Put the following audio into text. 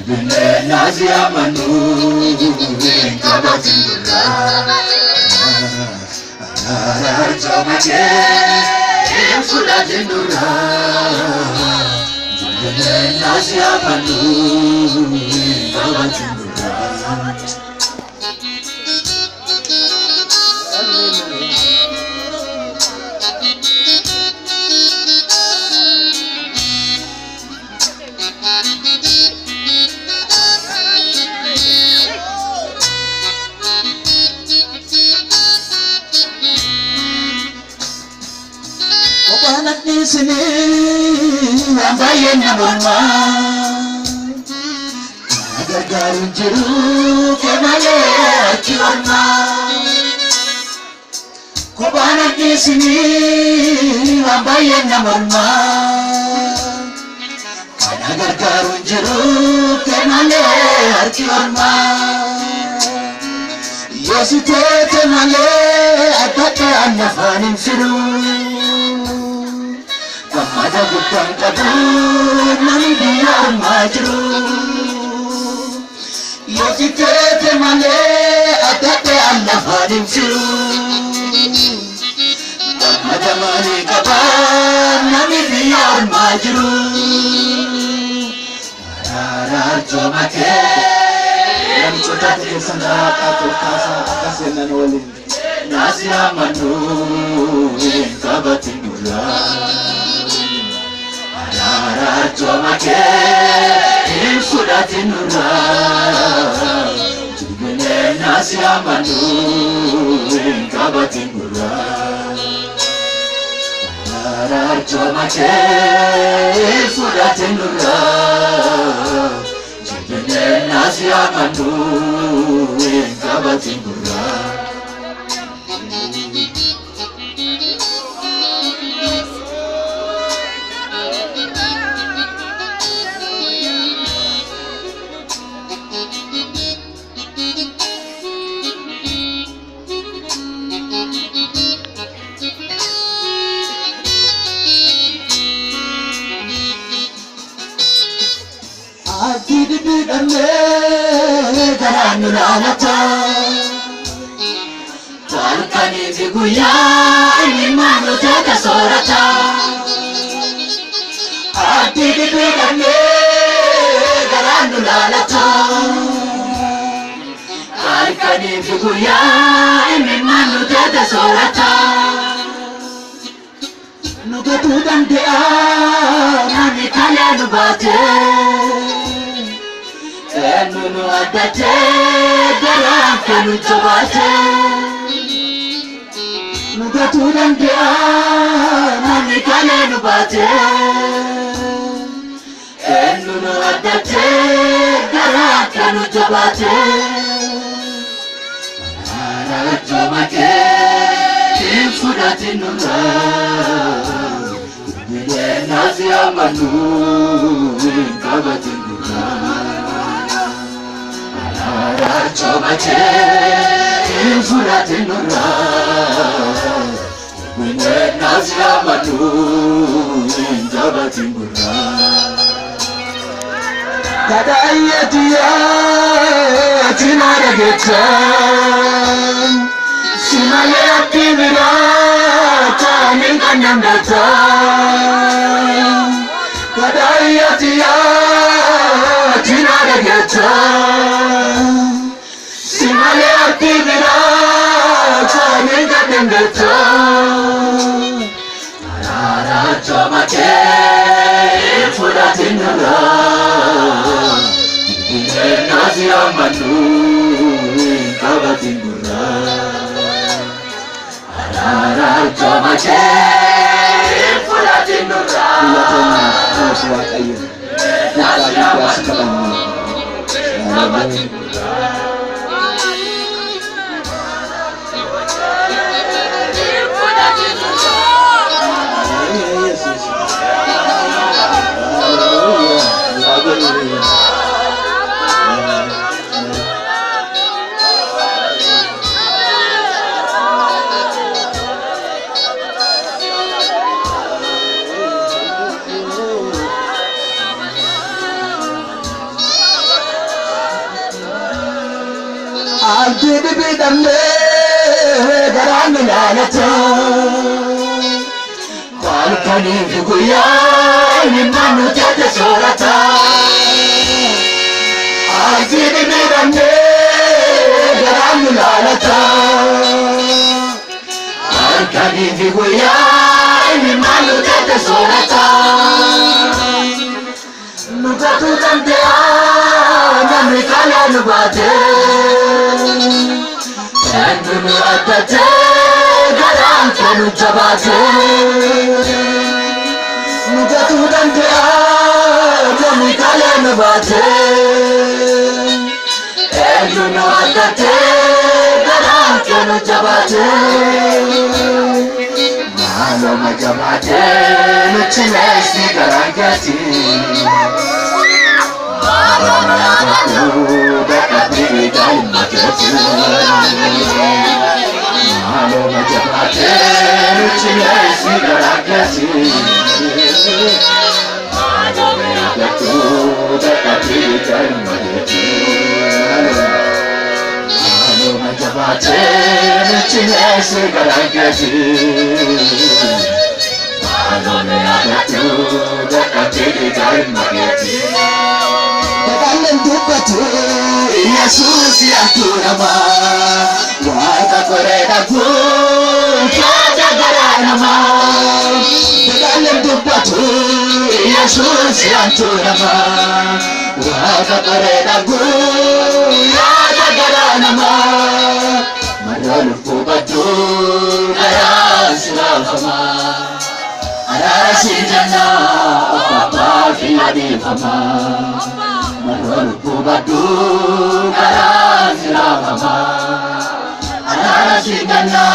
Nazi amanu kabatindura Jamake fuladindura Nazi amanu kabatindura Sini ambaye na mama agagaru jiru kemale akiorma kobana sini ambaye na mama agagaru jiru kemale akiorma yosite kemale atata anafanin firu Ada bukan kabur nami dia majru Yosite male adate Allah hadim siru Ada male kabar nami dia majru Ara jomake yang cepat kesendak atau kasenan walin Nasya manu kabatin murah Jamake fudatinura Jibene nasi amanu kabatinura Jamake fudatinura Jibene nasi amanu kabatinura Garanulata Talkani biguya imanu tata sorata Ati bigane garanulata Talkani biguya imanu tata sorata Nugatu dandia nani kaya nubate Nunu adate dalam kanu jabate Nuga turan dia nani kane nubate Nunu adate dalam kanu jabate Ara jamake fudatin nura Bide nazi amanu kabatin nura Jamake fudatinura Bide nazi amanu kabatinura Kadayatiya tinaragetan Simayati virata minkanamdatan Kadayatiya tinaragetan Simayati virata minkanamdatan Ara jamake fudatinura Nazi amanu kabatinura Ara jamake fudatinura Nazi amanu kabatinura Abdii bidamnee garaan ilaalata halkanii fi guyyaa imimmaan nu taate soorata Abdii bidamnee garaan ilaalata halkanii fi guyyaa imimmaan nu taate soorata Nugatu dande'a namni kaala nu baate Endu nu addate garaan kee nu jabaate Nugatu dande'a namni kaala nu baate Endu nu addate garaan kee nu jabaate Maaloma jabaate nuti neesni garaan keetii Maaloma jabaatee nuti neesni garaan keetii Maaloma jabaatee nuti neesni garaan keetii Bakkaleen dubbatu Yesuus yaatu namaa Waaqa koree dhabuun yaada garaa namaa Bakkaleen dubbatu Yesuus yaatu namaa Waaqa koree dhabuun yaada garaa namaa Marra lubbuu badduu garaan si raafamaa Araara si jannaa abbaa fi adiifamaa Marra lubbuu badduu garaan si raafamaa Araara si jannaa